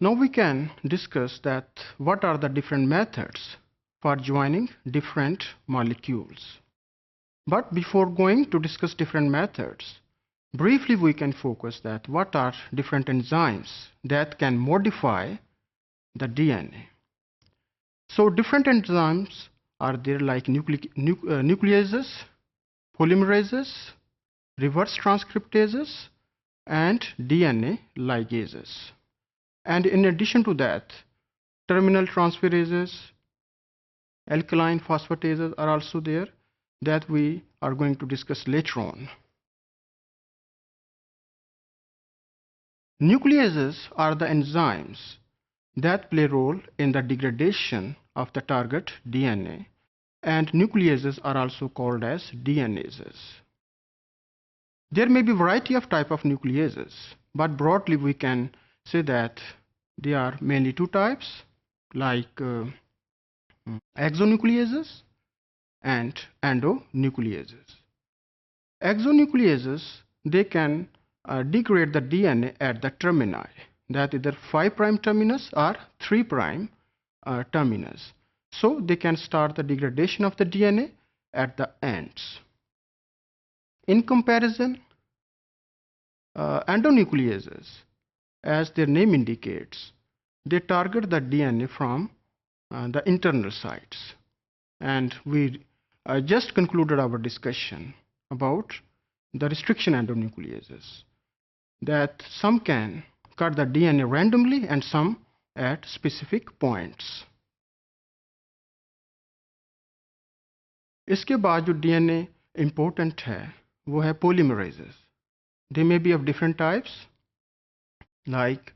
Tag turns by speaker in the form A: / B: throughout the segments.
A: Now we can discuss that what are the different methods for joining different molecules. But before going to discuss different methods, briefly we can focus that what are different enzymes that can modify the DNA. So different enzymes are there like nucleases, polymerases, reverse transcriptases, and DNA ligases. And in addition to that, terminal transferases, alkaline phosphatases are also there that we are going to discuss later on. Nucleases are the enzymes that play a role in the degradation of the target DNA, and nucleases are also called as DNases. There may be a variety of type of nucleases, but broadly we can say that there are mainly two types like exonucleases and endonucleases. Exonucleases, they can degrade the DNA at the termini, that either 5' terminus or 3' terminus. So they can start the degradation of the DNA at the ends. In comparison, endonucleases, as their name indicates, they target the DNA from the internal sites. And we just concluded our discussion about the restriction endonucleases, that some can cut the DNA randomly and some at specific points. इसके बाद जो DNA important है वो है polymerases. They may be of different types like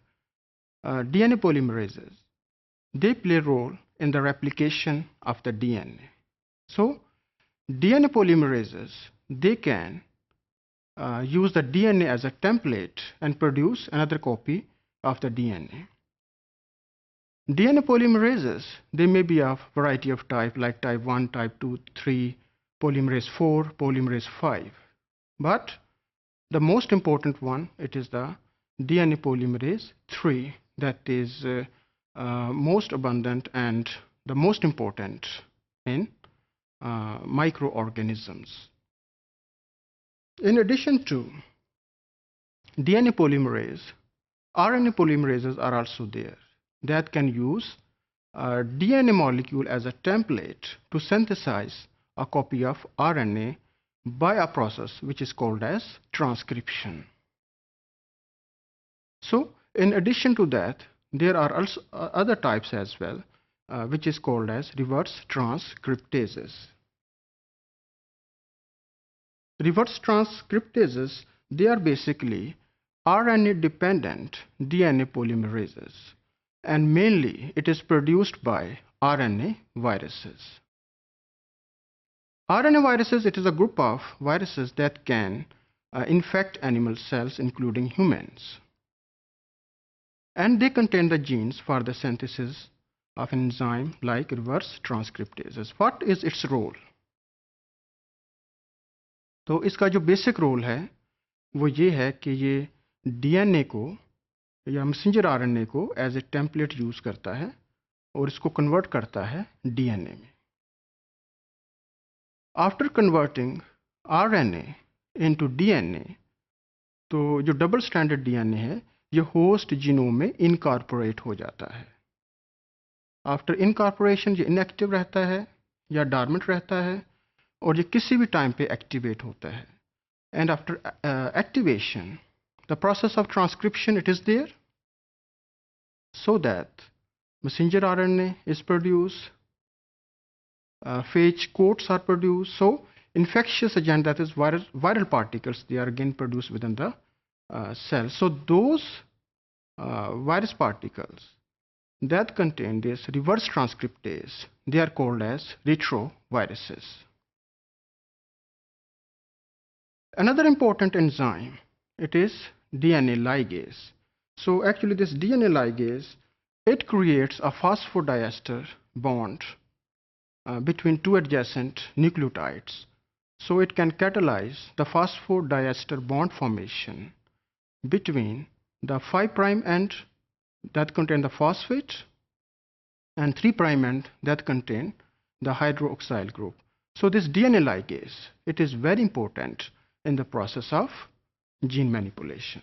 A: DNA polymerases. They play a role in the replication of the DNA. So DNA polymerases, they can use the DNA as a template and produce another copy of the DNA. DNA polymerases, they may be of variety of type like type 1, type 2, 3, polymerase 4, polymerase 5. But the most important one, it is the DNA polymerase 3 that is most abundant and the most important in microorganisms. In addition to DNA polymerase, RNA polymerases are also there that can use a DNA molecule as a template to synthesize a copy of RNA by a process which is called as transcription. So in addition to that, there are also other types as well, which is called as reverse transcriptases. Reverse transcriptases, they are basically RNA dependent DNA polymerases, and mainly it is produced by RNA viruses. RNA viruses, it is a group of viruses that can infect animal cells including humans, and they contain the genes for the synthesis of an enzyme like reverse transcriptases. What is its role? तो इसका जो basic role है वो ये है कि ये DNA को या मैसेंजर आरएनए को एज ए टेम्पलेट यूज करता है और इसको कन्वर्ट करता है डीएनए में. After converting RNA into DNA, तो जो डबल स्ट्रैंडेड डीएनए है ये होस्ट जीनोम में इनकॉर्पोरेट हो जाता है. आफ्टर इनकॉर्पोरेशन ये इनएक्टिव रहता है या डॉर्मेंट रहता है और ये किसी भी टाइम पे एक्टिवेट होता है. And after activation the process of transcription it is there so that messenger RNA is produce, phage coats are produced, so infectious agent, that is viral particles, they are again produced within the cell. So those virus particles that contain this reverse transcriptase, they are called as retroviruses. Another important enzyme, it is DNA ligase. So actually this DNA ligase, it creates a phosphodiester bond between two adjacent nucleotides. So it can catalyze the phosphodiester bond formation between the 5' end that contain the phosphate and 3' end that contain the hydroxyl group. So this DNA ligase, it is very important in the process of gene manipulation.